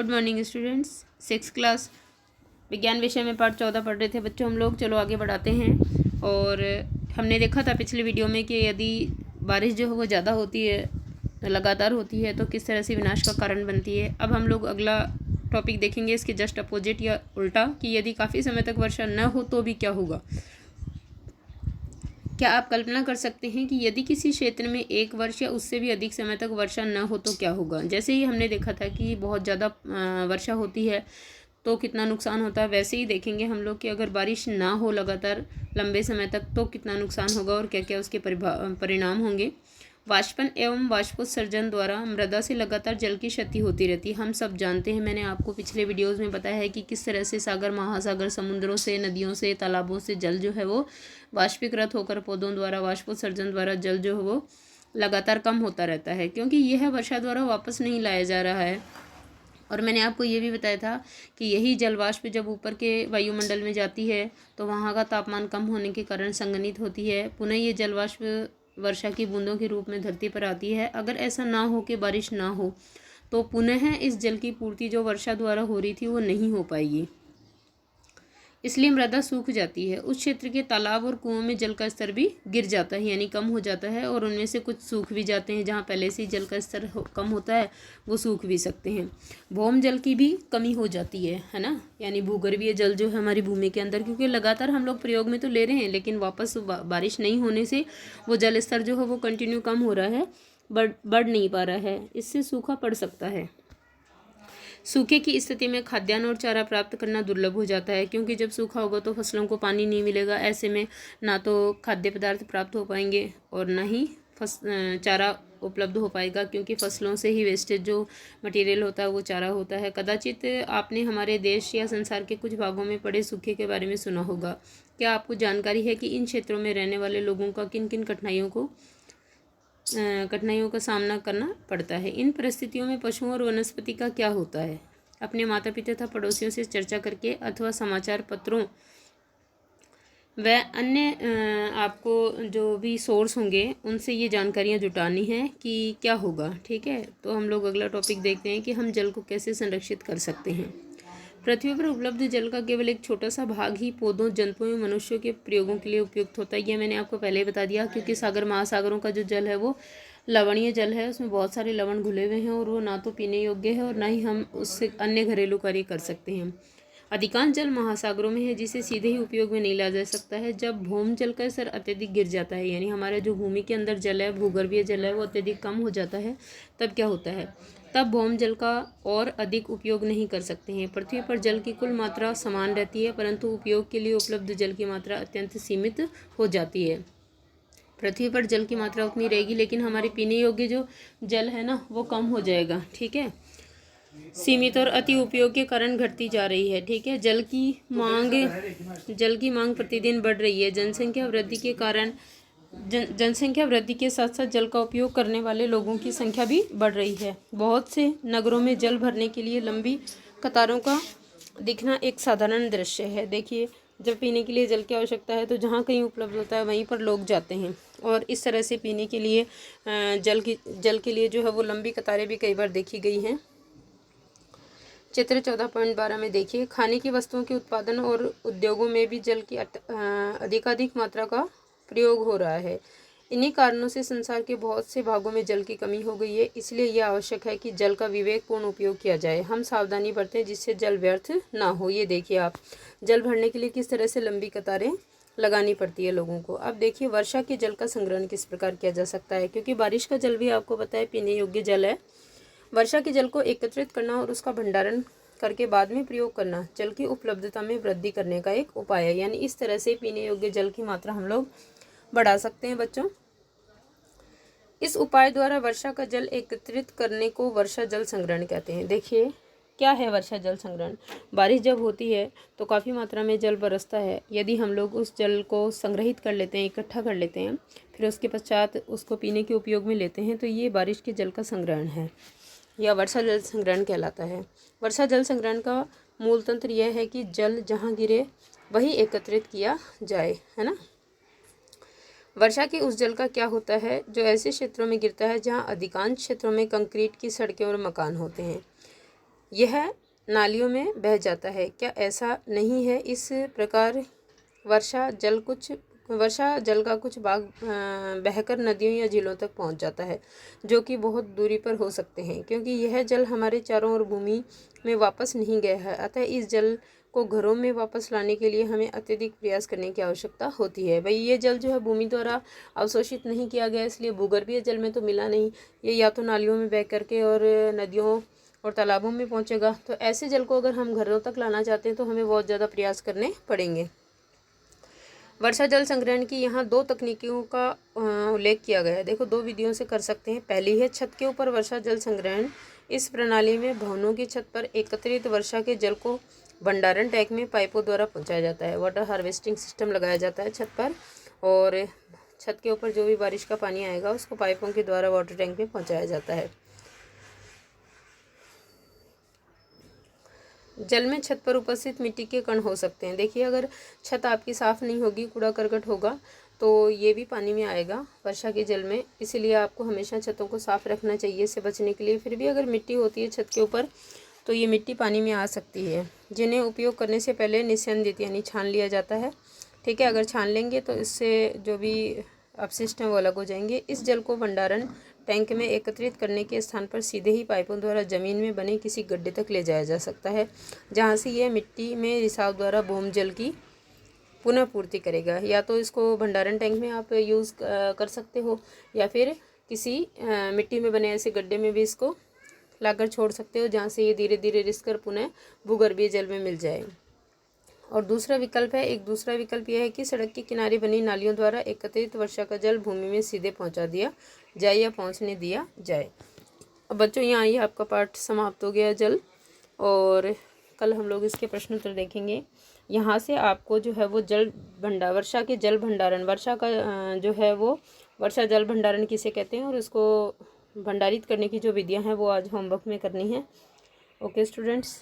Good morning students. 6th class विज्ञान विषय में पाठ 14 पढ़ रहे थे बच्चों हम लोग। चलो आगे बढ़ाते हैं। और हमने देखा था पिछले वीडियो में कि यदि बारिश जो है वो ज़्यादा होती है, लगातार होती है, तो किस तरह से विनाश का कारण बनती है। अब हम लोग अगला टॉपिक देखेंगे इसके जस्ट अपोजिट या उल्टा, कि यदि काफ़ी समय तक वर्षा न हो तो भी क्या होगा। क्या आप कल्पना कर सकते हैं कि यदि किसी क्षेत्र में 1 वर्ष या उससे भी अधिक समय तक वर्षा न हो तो क्या होगा। जैसे ही हमने देखा था कि बहुत ज़्यादा वर्षा होती है तो कितना नुकसान होता है, वैसे ही देखेंगे हम लोग कि अगर बारिश ना हो लगातार लंबे समय तक तो कितना नुकसान होगा और क्या क्या उसके परिणाम होंगे। वाष्पन एवं वाष्पोत्सर्जन द्वारा मृदा से लगातार जल की क्षति होती रहती है। हम सब जानते हैं, मैंने आपको पिछले वीडियोस में बताया है कि किस तरह से सागर, महासागर, समुद्रों से, नदियों से, तालाबों से जल जो है वो वाष्पीकृत होकर पौधों द्वारा वाष्पोत्सर्जन द्वारा जल जो है वो लगातार कम होता रहता है, क्योंकि यह वर्षा द्वारा वापस नहीं लाया जा रहा है। और मैंने आपको ये भी बताया था कि यही जल वाष्प जब ऊपर के वायुमंडल में जाती है तो वहाँ का तापमान कम होने के कारण संघनित होती है। पुनः ये जल वाष्प वर्षा की बूंदों के रूप में धरती पर आती है। अगर ऐसा ना हो कि बारिश ना हो तो पुनः इस जल की पूर्ति जो वर्षा द्वारा हो रही थी वो नहीं हो पाएगी, इसलिए मृदा सूख जाती है। उस क्षेत्र के तालाब और कुओं में जल का स्तर भी गिर जाता है, यानी कम हो जाता है, और उनमें से कुछ सूख भी जाते हैं। जहाँ पहले से ही जल का स्तर कम होता है वो सूख भी सकते हैं। भौम जल की भी कमी हो जाती है ना, यानी भूगर्भीय जल जो है हमारी भूमि के अंदर, क्योंकि लगातार हम लोग प्रयोग में तो ले रहे हैं लेकिन वापस बारिश नहीं होने से वो जल स्तर जो है वो कंटिन्यू कम हो रहा है, बढ़ नहीं पा रहा है। इससे सूखा पड़ सकता है। सूखे की स्थिति में खाद्यान्न और चारा प्राप्त करना दुर्लभ हो जाता है, क्योंकि जब सूखा होगा तो फसलों को पानी नहीं मिलेगा। ऐसे में ना तो खाद्य पदार्थ प्राप्त हो पाएंगे और ना ही चारा उपलब्ध हो पाएगा, क्योंकि फसलों से ही वेस्टेज जो मटेरियल होता है वो चारा होता है। कदाचित आपने हमारे देश या संसार के कुछ भागों में पड़े सूखे के बारे में सुना होगा। क्या आपको जानकारी है कि इन क्षेत्रों में रहने वाले लोगों का किन किन कठिनाइयों का सामना करना पड़ता है। इन परिस्थितियों में पशुओं और वनस्पति का क्या होता है। अपने माता पिता तथा पड़ोसियों से चर्चा करके अथवा समाचार पत्रों व अन्य आपको जो भी सोर्स होंगे उनसे ये जानकारियाँ जुटानी है कि क्या होगा। ठीक है, तो हम लोग अगला टॉपिक देखते हैं कि हम जल को कैसे संरक्षित कर सकते हैं। पृथ्वी पर उपलब्ध जल का केवल एक छोटा सा भाग ही पौधों, जंतुओं एवं मनुष्यों के प्रयोगों के लिए उपयुक्त होता है। यह मैंने आपको पहले ही बता दिया, क्योंकि सागर महासागरों का जो जल है वो लवणीय जल है, उसमें बहुत सारे लवण घुले हुए हैं और वो ना तो पीने योग्य है और ना ही हम उससे अन्य घरेलू कार्य कर सकते हैं। अधिकांश जल महासागरों में है, जिसे सीधे ही उपयोग में नहीं लाया जा सकता है। जब भौम जल का स्तर अत्यधिक गिर जाता है, यानी हमारे जो भूमि के अंदर जल है, भूगर्भीय जल है, वो अत्यधिक कम हो जाता है, तब क्या होता है, तब भौम जल का और अधिक उपयोग नहीं कर सकते हैं। पृथ्वी पर जल की कुल मात्रा समान रहती है, परंतु उपयोग के लिए उपलब्ध जल की मात्रा अत्यंत सीमित हो जाती है। पृथ्वी पर जल की मात्रा उतनी रहेगी, लेकिन हमारे पीने योग्य जो जल है ना वो कम हो जाएगा। ठीक है, सीमित और अति उपयोग के कारण घटती जा रही है। ठीक है, जल की मांग प्रतिदिन बढ़ रही है। जनसंख्या वृद्धि के कारण जनसंख्या वृद्धि के साथ साथ जल का उपयोग करने वाले लोगों की संख्या भी बढ़ रही है। बहुत से नगरों में जल भरने के लिए लंबी कतारों का दिखना एक साधारण दृश्य है। देखिए, जब पीने के लिए जल की आवश्यकता है तो जहाँ कहीं उपलब्ध होता है वहीं पर लोग जाते हैं, और इस तरह से पीने के लिए जल के लिए जो है वो लंबी कतारें भी कई बार देखी गई हैं। चित्र 14.12 में देखिए, खाने की वस्तुओं के उत्पादन और उद्योगों में भी जल की अधिकाधिक मात्रा का प्रयोग हो रहा है। इन्हीं कारणों से संसार के बहुत से भागों में जल की कमी हो गई है। इसलिए यह आवश्यक है कि जल का विवेकपूर्ण उपयोग किया जाए। हम सावधानी बरतें जिससे जल व्यर्थ ना हो। ये देखिए आप, जल भरने के लिए किस तरह से लंबी कतारें लगानी पड़ती है लोगों को। अब देखिए, वर्षा के जल का संग्रहण किस प्रकार किया जा सकता है, क्योंकि बारिश का जल भी आपको पता है पीने योग्य जल है। वर्षा के जल को एकत्रित करना और उसका भंडारण करके बाद में प्रयोग करना जल की उपलब्धता में वृद्धि करने का एक उपाय है। यानी इस तरह से पीने योग्य जल की मात्रा हम लोग बढ़ा सकते हैं बच्चों। इस उपाय द्वारा वर्षा का जल एकत्रित करने को वर्षा जल संग्रहण कहते हैं। देखिए, क्या है वर्षा जल संग्रहण। बारिश जब होती है तो काफ़ी मात्रा में जल बरसता है। यदि हम लोग उस जल को संग्रहित कर लेते हैं, इकट्ठा कर लेते हैं, फिर उसके पश्चात उसको पीने के उपयोग में लेते हैं, तो ये बारिश के जल का संग्रहण है या वर्षा जल संग्रहण कहलाता है। वर्षा जल संग्रहण का मूल तंत्र यह है कि जल जहाँ गिरे वही एकत्रित किया जाए, है ना। वर्षा के उस जल का क्या होता है जो ऐसे क्षेत्रों में गिरता है जहाँ अधिकांश क्षेत्रों में कंक्रीट की सड़कें और मकान होते हैं। यह नालियों में बह जाता है। क्या ऐसा नहीं है? इस प्रकार वर्षा जल का कुछ भाग बहकर नदियों या झीलों तक पहुंच जाता है, जो कि बहुत दूरी पर हो सकते हैं, क्योंकि यह जल हमारे चारों ओर भूमि में वापस नहीं गया है। अतः इस जल को घरों में वापस लाने के लिए हमें अत्यधिक प्रयास करने की आवश्यकता होती है। भाई ये जल जो है भूमि द्वारा अवशोषित नहीं किया गया, इसलिए भूगर्भीय जल में तो मिला नहीं, ये या तो नालियों में बह करके और नदियों और तालाबों में पहुंचेगा। तो ऐसे जल को अगर हम घरों तक लाना चाहते हैं तो हमें बहुत ज़्यादा प्रयास करने पड़ेंगे। वर्षा जल संग्रहण की यहाँ 2 तकनीकों का उल्लेख किया गया है। देखो 2 विधियों से कर सकते हैं। पहली है छत के ऊपर वर्षा जल संग्रहण। इस प्रणाली में भवनों की छत पर एकत्रित वर्षा के जल को भंडारण टैंक में पाइपों द्वारा पहुंचाया जाता है। वाटर हार्वेस्टिंग सिस्टम लगाया जाता है छत पर, और छत के ऊपर जो भी बारिश का पानी आएगा उसको पाइपों के द्वारा वाटर टैंक में पहुँचाया जाता है। जल में छत पर उपस्थित मिट्टी के कण हो सकते हैं। देखिए अगर छत आपकी साफ़ नहीं होगी, कूड़ा करकट होगा, तो ये भी पानी में आएगा वर्षा के जल में। इसीलिए आपको हमेशा छतों को साफ़ रखना चाहिए इससे बचने के लिए। फिर भी अगर मिट्टी होती है छत के ऊपर तो ये मिट्टी पानी में आ सकती है, जिन्हें उपयोग करने से पहले निस्यंदित यानी छान लिया जाता है। ठीक है, अगर छान लेंगे तो इससे जो भी अपशिष्ट हैं वो अलग हो जाएंगे। इस जल को भंडारण टैंक में एकत्रित करने के स्थान पर सीधे ही पाइपों द्वारा जमीन में बने किसी गड्ढे तक ले जाया जा सकता है, जहां से यह मिट्टी में रिसाव द्वारा भूमजल की पुनः पूर्ति करेगा। या तो इसको भंडारण टैंक में आप यूज़ कर सकते हो, या फिर किसी मिट्टी में बने ऐसे गड्ढे में भी इसको लाकर छोड़ सकते हो, जहाँ से ये धीरे धीरे रिस कर पुनः भूगर्भीय जल में मिल जाए। और एक दूसरा विकल्प यह है कि सड़क के किनारे बनी नालियों द्वारा एकत्रित वर्षा का जल भूमि में सीधे पहुंचा दिया जाए या पहुंचने दिया जाए। अब बच्चों यहाँ ये आपका पाठ समाप्त हो गया जल, और कल हम लोग इसके प्रश्न उत्तर देखेंगे। यहाँ से आपको जो है वो वर्षा के जल भंडारण, वर्षा का जो है वो वर्षा जल भंडारण किसे कहते हैं और उसको भंडारित करने की जो विधियाँ हैं वो आज होमवर्क में करनी है। Okay students.